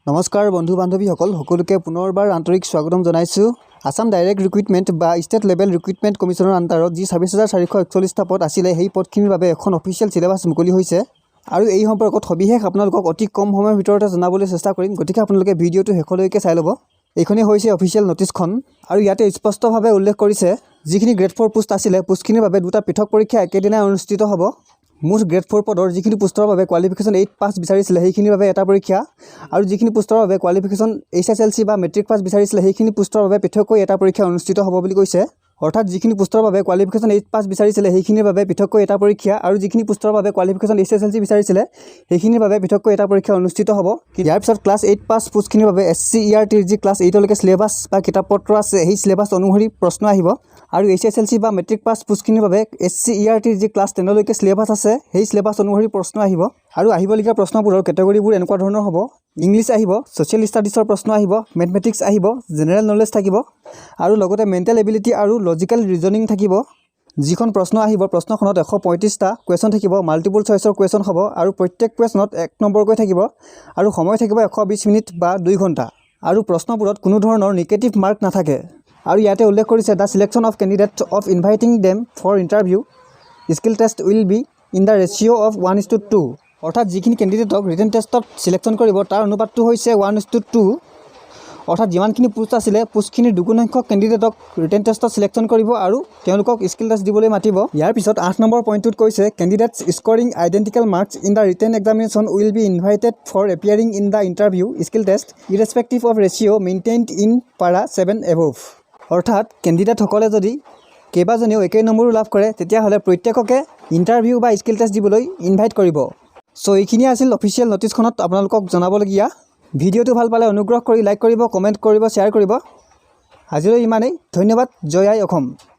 নমস্কাৰ বন্ধু বান্ধৱীসকল সকলোকে পুনৰবাৰ আন্তৰিক স্বাগতম জনাইছোঁ। আসাম ডাইৰেক্ট ৰিক্ৰুইটমেণ্ট বা ষ্টেট লেভেল ৰিক্ৰুইটমেণ্ট কমিশ্যনৰ আণ্ডাৰত যি ২৬,৪৪১টা পদ আছিলে সেই পদখিনিৰ বাবে এখন অফিচিয়েল চিলেবাছ মুকলি হৈছে আৰু এই সম্পৰ্কত সবিশেষ আপোনালোকক অতি কম সময়ৰ ভিতৰতে জনাবলৈ চেষ্টা কৰিম। গতিকে আপোনালোকে ভিডিঅ'টো শেষলৈকে চাই ল'ব। এইখনেই হৈছে অফিচিয়েল নটিছখন আৰু ইয়াতে স্পষ্টভাৱে উল্লেখ কৰিছে যিখিনি গ্ৰেড 4 পোষ্ট আছিলে পোষ্টখিনিৰ বাবে দুটা পৃথক পৰীক্ষা একেদিনাই অনুষ্ঠিত হ'ব। মুঠ গ্ৰেড 4 পদৰ যিখিনি পোষ্টৰ বাবে কোৱালিফিকেশ্যন 8 পাছ বিচাৰিছিলে সেইখিনিৰ বাবে এটা পৰীক্ষা আৰু যিখিনি পোষ্টৰ বাবে কোৱালিফিকেশ্যন HSLC বা মেট্ৰিক পাছ বিচাৰিছিলে সেইখিনি পোষ্টৰ বাবে পৃথককৈ এটা পৰীক্ষা অনুষ্ঠিত হ'ব বুলি কৈছে। অৰ্থাৎ যিখিনি পোষ্টৰ বাবে কোৱালিফিকেশ্যন 8 পাছ বিচাৰিছিলে সেইখিনিৰ বাবে পৃথককৈ এটা পৰীক্ষা আৰু যিখিনি পোষ্টৰ বাবে কোৱালিফিকেশ্যন HSLC বিচাৰিছিলে সেইখিনিৰ বাবে পৃথককৈ এটা পৰীক্ষা অনুষ্ঠিত হ'ব। ইয়াৰ পিছত ক্লাছ 8 পাছ পোষ্টখিনিৰ বাবে SCERTৰ যি ক্লাছ 8লৈকে চিলেবাছ বা কিতাপ পত্ৰ আছে সেই চিলেবাছ অনুসৰি প্ৰশ্ন আহিব আৰু HSLC বা মেট্ৰিক পাছ পোষ্টখিনিৰ বাবে SCERTৰ যি ক্লাছ 10লৈকে চিলেবাছ আছে সেই চিলেবাছ অনুসৰি প্ৰশ্ন আহিব আৰু আহিবলগীয়া প্ৰশ্নবোৰৰ কেটেগৰীবোৰ এনেকুৱা ধৰণৰ হ'ব। ইংলিছ আহিব, ছ'চিয়েল ষ্টাডিজৰ প্ৰশ্ন আহিব, মেথমেটিক্স আহিব, জেনেৰেল নলেজ থাকিব আৰু লগতে মেণ্টেল এবিলিটি আৰু লজিকেল ৰিজনিং থাকিব। যিখন প্ৰশ্ন আহিব প্ৰশ্নখনত 135টা কুৱেশ্যন থাকিব, মাল্টিপল চইচৰ কুৱেশ্যন হ'ব আৰু প্ৰত্যেক কুৱেশ্যনত 1 নম্বৰকৈ থাকিব আৰু সময় থাকিব 120 মিনিট বা 2 ঘণ্টা আৰু প্ৰশ্নবোৰত কোনো ধৰণৰ নিগেটিভ মাৰ্ক নাথাকে। আৰু ইয়াতে উল্লেখ কৰিছে the selection of candidate of inviting them for interview skill test will be in the ratio' of 1:2। অৰ্থাৎ যিখিনি কেণ্ডিডেটক ৰিটেন টেষ্টত চিলেকশ্যন কৰিব তাৰ অনুপাতটো হৈছে 1:2। অৰ্থাৎ যিমানখিনি পোষ্ট আছিলে পোষ্টখিনিৰ দুগুণ সংখ্যক কেণ্ডিডেটক ৰিটেন টেষ্টত চিলেকশ্যন কৰিব আৰু তেওঁলোকক স্কিল টেষ্ট দিবলৈ মাতিব। ইয়াৰ পিছত 8 নম্বৰ পইণ্টটোত কৈছে candidates scoring identical marks in the written examination will be invited for appearing in the interview skill test irrespective of ratio' maintained in para 7 above. অৰ্থাৎ কেণ্ডিডেটসকলে যদি কেইবাজনেও একেই নম্বৰো লাভ কৰে তেতিয়াহ'লে প্ৰত্যেককে ইণ্টাৰভিউ বা স্কিল টেষ্ট দিবলৈ ইনভাইট কৰিব। চ' এইখিনিয়ে আছিল অফিচিয়েল নটিছখনত আপোনালোকক জনাবলগীয়া। ভিডিঅ'টো ভাল পালে অনুগ্ৰহ কৰি লাইক কৰিব, কমেণ্ট কৰিব, শ্বেয়াৰ কৰিব। আজিলৈ ইমানেই। ধন্যবাদ। জয় আই অসম।